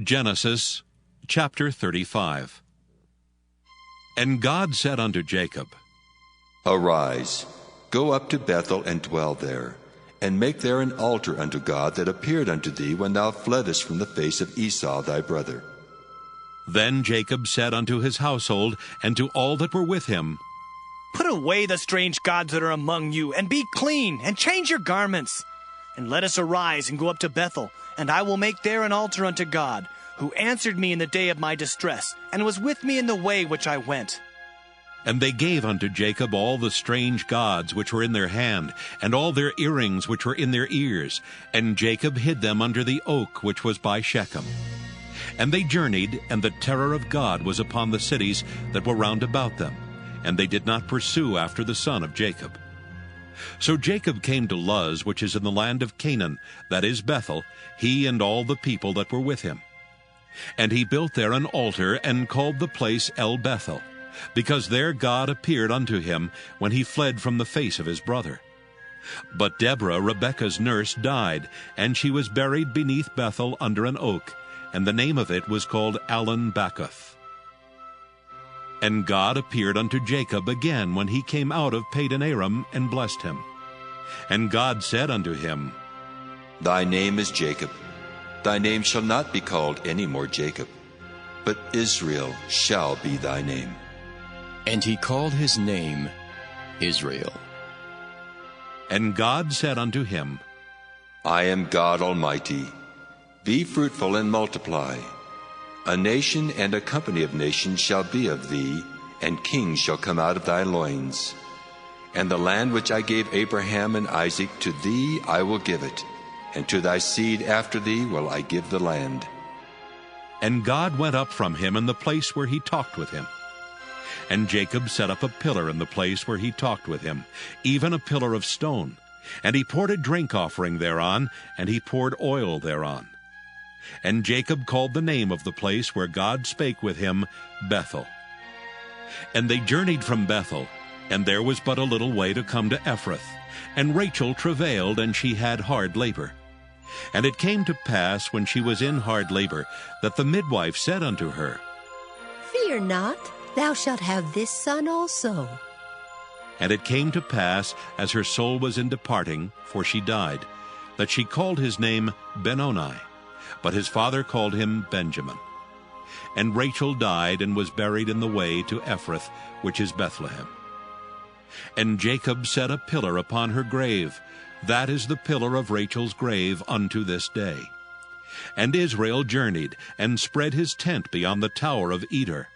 Genesis chapter 35. And God said unto Jacob, Arise, go up to Bethel and dwell there, and make there an altar unto God that appeared unto thee when thou fleddest from the face of Esau thy brother. Then Jacob said unto his household and to all that were with him, Put away the strange gods that are among you, and be clean, and change your garments. And let us arise and go up to Bethel, and I will make there an altar unto God, who answered me in the day of my distress, and was with me in the way which I went. And they gave unto Jacob all the strange gods which were in their hand, and all their earrings which were in their ears, and Jacob hid them under the oak which was by Shechem. And they journeyed, and the terror of God was upon the cities that were round about them, and they did not pursue after the son of Jacob. So Jacob came to Luz, which is in the land of Canaan, that is Bethel, he and all the people that were with him. And he built there an altar, and called the place El Bethel, because there God appeared unto him when he fled from the face of his brother. But Deborah, Rebekah's nurse, died, and she was buried beneath Bethel under an oak, and the name of it was called Allon Bacuth. And God appeared unto Jacob again when he came out of Padan Aram, and blessed him. And God said unto him, Thy name is Jacob. Thy name shall not be called any more Jacob, but Israel shall be thy name. And he called his name Israel. And God said unto him, I am God Almighty. Be fruitful and multiply. A nation and a company of nations shall be of thee, and kings shall come out of thy loins. And the land which I gave Abraham and Isaac, to thee I will give it, and to thy seed after thee will I give the land. And God went up from him in the place where he talked with him. And Jacob set up a pillar in the place where he talked with him, even a pillar of stone. And he poured a drink offering thereon, and he poured oil thereon. And Jacob called the name of the place where God spake with him, Bethel. And they journeyed from Bethel, and there was but a little way to come to Ephrath. And Rachel travailed, and she had hard labor. And it came to pass, when she was in hard labor, that the midwife said unto her, Fear not, thou shalt have this son also. And it came to pass, as her soul was in departing, for she died, that she called his name Benoni, but his father called him Benjamin. And Rachel died, and was buried in the way to Ephrath, which is Bethlehem. And Jacob set a pillar upon her grave. That is the pillar of Rachel's grave unto this day. And Israel journeyed, and spread his tent beyond the tower of Eder.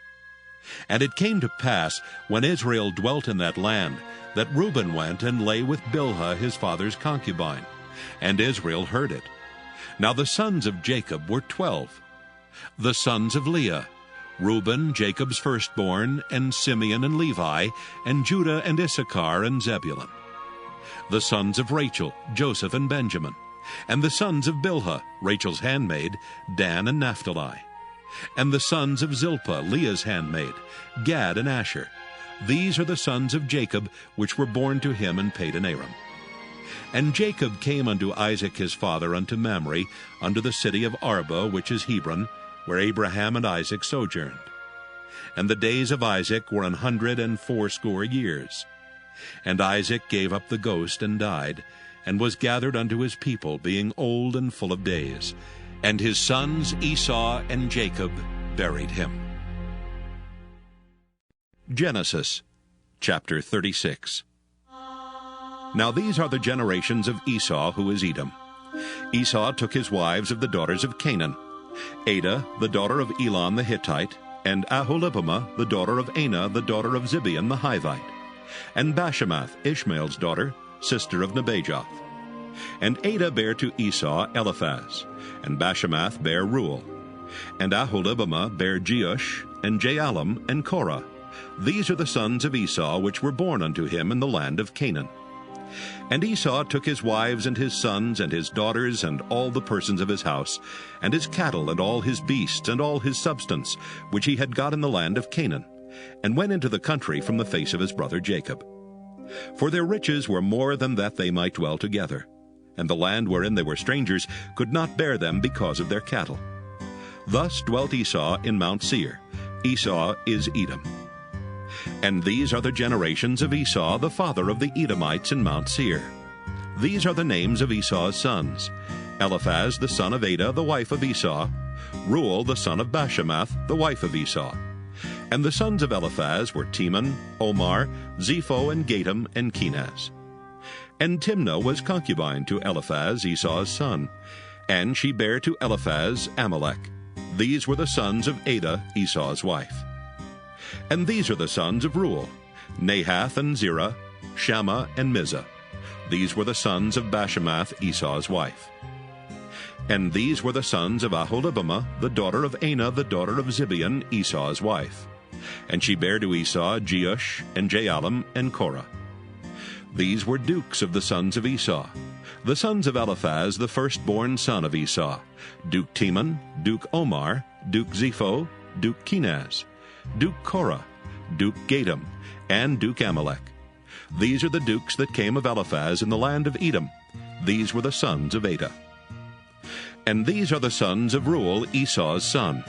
And it came to pass, when Israel dwelt in that land, that Reuben went and lay with Bilhah his father's concubine. And Israel heard it. Now the sons of Jacob were 12. The sons of Leah, Reuben, Jacob's firstborn, and Simeon and Levi, and Judah and Issachar and Zebulun. The sons of Rachel, Joseph and Benjamin. And the sons of Bilhah, Rachel's handmaid, Dan and Naphtali. And the sons of Zilpah, Leah's handmaid, Gad and Asher. These are the sons of Jacob, which were born to him in Padan Aram. And Jacob came unto Isaac his father unto Mamre, unto the city of Arba, which is Hebron, where Abraham and Isaac sojourned. And the days of Isaac were 180 years. And Isaac gave up the ghost and died, and was gathered unto his people, being old and full of days. And his sons Esau and Jacob buried him. Genesis chapter 36. Now these are the generations of Esau, who is Edom. Esau took his wives of the daughters of Canaan, Adah, the daughter of Elon the Hittite, and Aholibamah, the daughter of Anah, the daughter of Zibeon the Hivite, and Bashemath, Ishmael's daughter, sister of Nebajoth. And Adah bare to Esau Eliphaz, and Bashemath bare Reuel, and Aholibamah bare Jeush, and Jaalam, and Korah. These are the sons of Esau, which were born unto him in the land of Canaan. And Esau took his wives and his sons and his daughters and all the persons of his house, and his cattle and all his beasts and all his substance, which he had got in the land of Canaan, and went into the country from the face of his brother Jacob. For their riches were more than that they might dwell together, and the land wherein they were strangers could not bear them because of their cattle. Thus dwelt Esau in Mount Seir. Esau is Edom. And these are the generations of Esau, the father of the Edomites in Mount Seir. These are the names of Esau's sons: Eliphaz the son of Adah, the wife of Esau; Reuel the son of Bashemath, the wife of Esau. And the sons of Eliphaz were Teman, Omar, Zepho, and Gatam, and Kenaz. And Timnah was concubine to Eliphaz, Esau's son, and she bare to Eliphaz Amalek. These were the sons of Adah, Esau's wife. And these are the sons of Reuel: Nahath and Zerah, Shammah and Mizah. These were the sons of Bashemath, Esau's wife. And these were the sons of Aholibamah, the daughter of Anah, the daughter of Zibeon, Esau's wife. And she bare to Esau Jeush, and Jaalam, and Korah. These were dukes of the sons of Esau. The sons of Eliphaz, the firstborn son of Esau: Duke Teman, Duke Omar, Duke Zepho, Duke Kenaz, Duke Korah, Duke Gatam, and Duke Amalek. These are the dukes that came of Eliphaz in the land of Edom. These were the sons of Adah. And these are the sons of Reuel, Esau's son: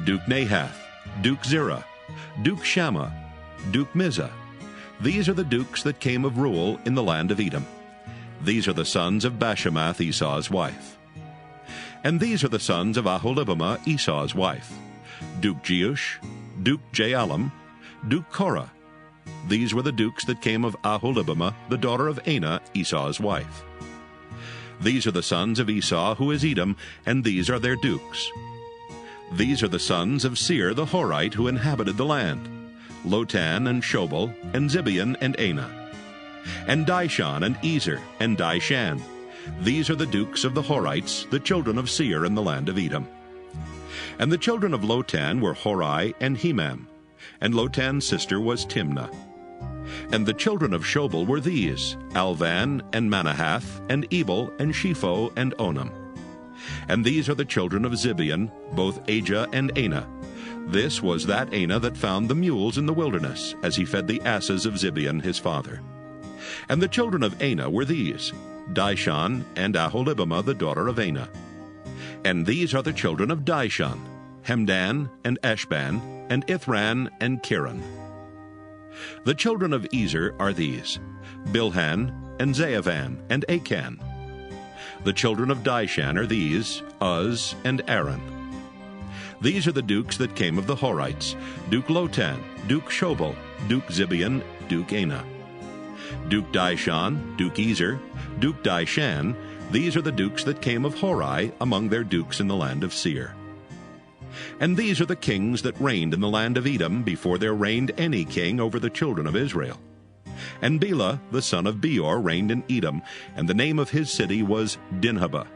Duke Nahath, Duke Zerah, Duke Shammah, Duke Mizah. These are the dukes that came of Reuel in the land of Edom. These are the sons of Bashemath, Esau's wife. And these are the sons of Aholibamah, Esau's wife: Duke Jeush, Duke Jaalam, Duke Korah. These were the dukes that came of Aholibamah, the daughter of Anah, Esau's wife. These are the sons of Esau, who is Edom, and these are their dukes. These are the sons of Seir the Horite, who inhabited the land: Lotan and Shobal, and Zibeon and Anah. And Dishon and Ezer and Dishan. These are the dukes of the Horites, the children of Seir in the land of Edom. And the children of Lotan were Hori and Hemam, and Lotan's sister was Timnah. And the children of Shobal were these: Alvan, and Manahath, and Ebal, and Shepho, and Onam. And these are the children of Zibeon, both Ajah and Anah. This was that Anah that found the mules in the wilderness, as he fed the asses of Zibeon his father. And the children of Anah were these: Dishon, and Aholibamah, the daughter of Anah. And these are the children of Dishon: Hemdan, and Eshban, and Ithran, and Kiran. The children of Ezer are these: Bilhan, and Zaavan, and Achan. The children of Dishan are these: Uz, and Aaron. These are the dukes that came of the Horites: Duke Lotan, Duke Shobal, Duke Zibeon, Duke Anah. Duke Dishon, Duke Ezer, Duke Dishan. These are the dukes that came of Hori among their dukes in the land of Seir. And these are the kings that reigned in the land of Edom before there reigned any king over the children of Israel. And Bela the son of Beor reigned in Edom, and the name of his city was Dinhabah.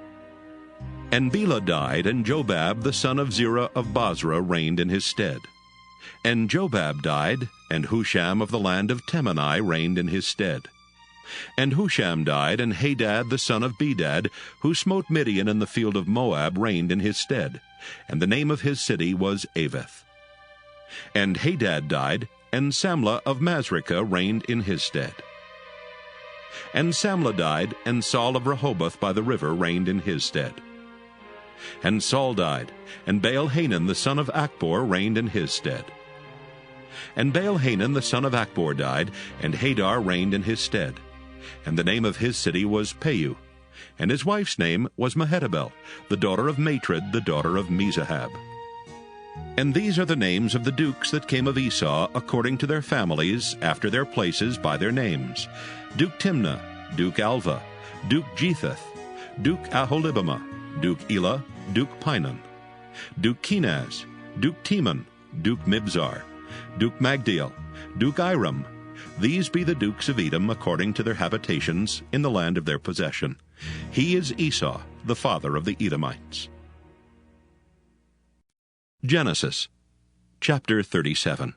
And Bela died, and Jobab the son of Zerah of Bozrah reigned in his stead. And Jobab died, and Husham of the land of Temani reigned in his stead. And Husham died, and Hadad the son of Bedad, who smote Midian in the field of Moab, reigned in his stead. And the name of his city was Avith. And Hadad died, and Samlah of Masrekah reigned in his stead. And Samlah died, and Saul of Rehoboth by the river reigned in his stead. And Saul died, and Baal-Hanan the son of Achbor reigned in his stead. And Baal-Hanan the son of Achbor died, and Hadar reigned in his stead. And the name of his city was Peu, and his wife's name was Mehetabel, the daughter of Matred, the daughter of Mezahab. And these are the names of the dukes that came of Esau according to their families, after their places by their names: Duke Timnah, Duke Alva, Duke Jetheth, Duke Aholibamah, Duke Elah, Duke Pinon, Duke Kenaz, Duke Teman, Duke Mibzar, Duke Magdiel, Duke Iram. These be the dukes of Edom according to their habitations in the land of their possession. He is Esau, the father of the Edomites. Genesis chapter 37.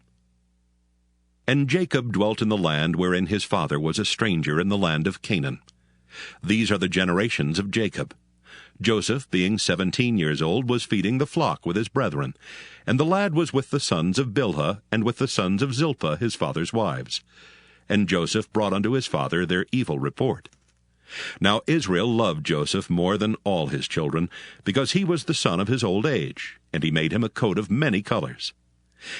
And Jacob dwelt in the land wherein his father was a stranger, in the land of Canaan. These are the generations of Jacob. Joseph, being 17 years old, was feeding the flock with his brethren, and the lad was with the sons of Bilhah, and with the sons of Zilpah his father's wives. And Joseph brought unto his father their evil report. Now Israel loved Joseph more than all his children, because he was the son of his old age, and he made him a coat of many colors.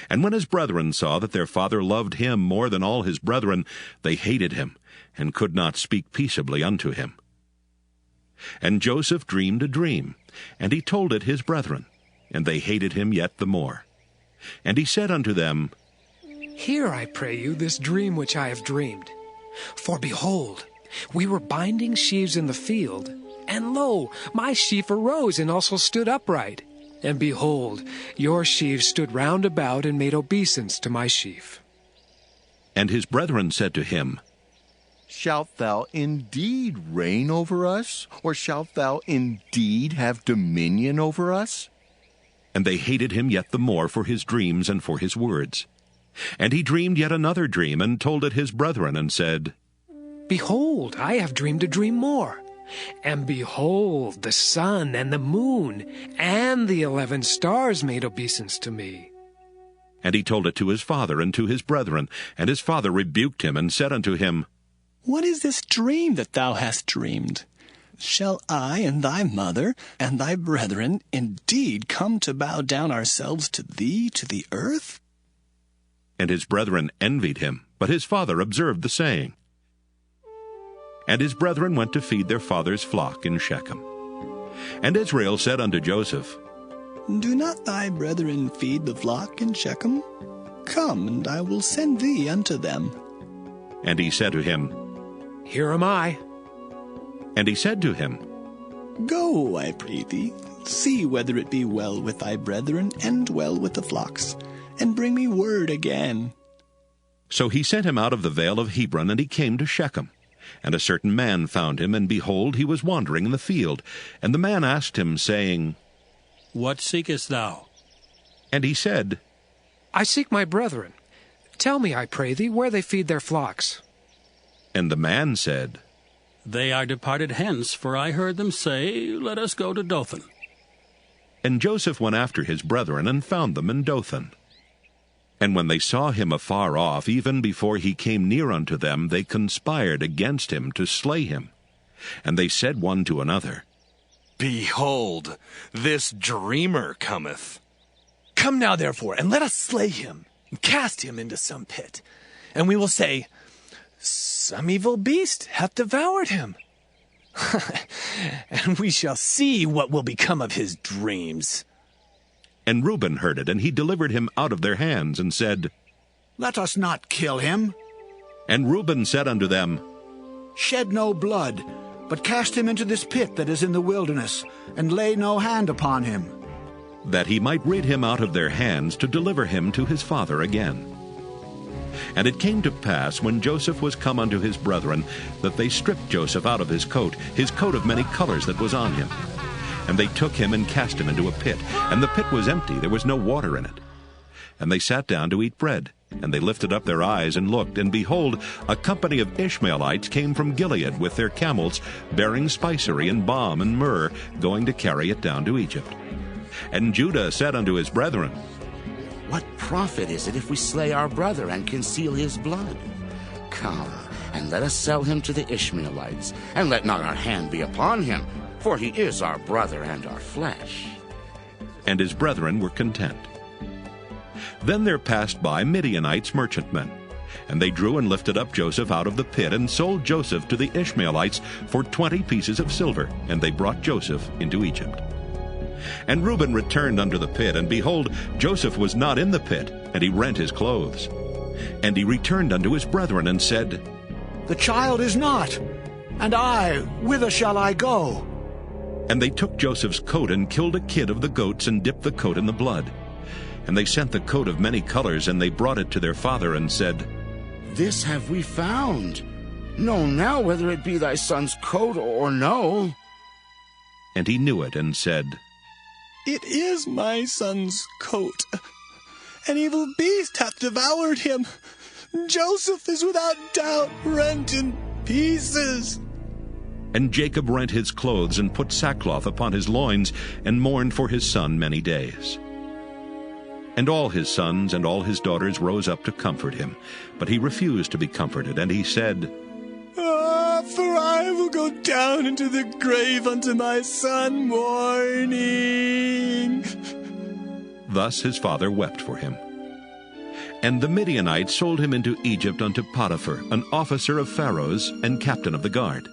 And when his brethren saw that their father loved him more than all his brethren, they hated him, and could not speak peaceably unto him. And Joseph dreamed a dream, and he told it his brethren, and they hated him yet the more. And he said unto them, Hear, I pray you, this dream which I have dreamed. For behold, we were binding sheaves in the field, and lo, my sheaf arose and also stood upright. And behold, your sheaves stood round about and made obeisance to my sheaf. And his brethren said to him, Shalt thou indeed reign over us, or shalt thou indeed have dominion over us? And they hated him yet the more for his dreams and for his words. And he dreamed yet another dream, and told it his brethren, and said, Behold, I have dreamed a dream more. And behold, the sun and the moon and the 11 stars made obeisance to me. And he told it to his father and to his brethren. And his father rebuked him, and said unto him, What is this dream that thou hast dreamed? Shall I and thy mother and thy brethren indeed come to bow down ourselves to thee to the earth? And his brethren envied him, but his father observed the saying. And his brethren went to feed their father's flock in Shechem. And Israel said unto Joseph, Do not thy brethren feed the flock in Shechem? Come, and I will send thee unto them. And he said to him, Here am I. And he said to him, Go, I pray thee, see whether it be well with thy brethren and well with the flocks, and bring me word again. So he sent him out of the vale of Hebron, and he came to Shechem. And a certain man found him, and behold, he was wandering in the field. And the man asked him, saying, What seekest thou? And he said, I seek my brethren. Tell me, I pray thee, where they feed their flocks. And the man said, They are departed hence, for I heard them say, Let us go to Dothan. And Joseph went after his brethren, and found them in Dothan. And when they saw him afar off, even before he came near unto them, they conspired against him to slay him. And they said one to another, Behold, this dreamer cometh. Come now, therefore, and let us slay him, and cast him into some pit. And we will say, Some evil beast hath devoured him. And we shall see what will become of his dreams. And Reuben heard it, and he delivered him out of their hands, and said, Let us not kill him. And Reuben said unto them, Shed no blood, but cast him into this pit that is in the wilderness, and lay no hand upon him. that he might rid him out of their hands, to deliver him to his father again. And it came to pass, when Joseph was come unto his brethren, that they stripped Joseph out of his coat of many colors that was on him. And they took him and cast him into a pit, and the pit was empty, there was no water in it. And they sat down to eat bread, and they lifted up their eyes and looked, and behold, a company of Ishmaelites came from Gilead with their camels, bearing spicery and balm and myrrh, going to carry it down to Egypt. And Judah said unto his brethren, What profit is it if we slay our brother and conceal his blood? Come, and let us sell him to the Ishmaelites, and let not our hand be upon him, for he is our brother and our flesh. And his brethren were content. Then there passed by Midianites merchantmen, and they drew and lifted up Joseph out of the pit, and sold Joseph to the Ishmaelites for 20 pieces of silver, and they brought Joseph into Egypt. And Reuben returned unto the pit, and behold, Joseph was not in the pit, and he rent his clothes. And he returned unto his brethren, and said, The child is not, and I, whither shall I go? And they took Joseph's coat, and killed a kid of the goats, and dipped the coat in the blood. And they sent the coat of many colors, and they brought it to their father, and said, This have we found. Know now whether it be thy son's coat or no. And he knew it, and said, It is my son's coat. An evil beast hath devoured him. Joseph is without doubt rent in pieces. And Jacob rent his clothes, and put sackcloth upon his loins, and mourned for his son many days. And all his sons and all his daughters rose up to comfort him. But he refused to be comforted, and he said, for I will go down into the grave unto my son mourning. Thus his father wept for him. And the Midianites sold him into Egypt unto Potiphar, an officer of Pharaoh's and captain of the guard.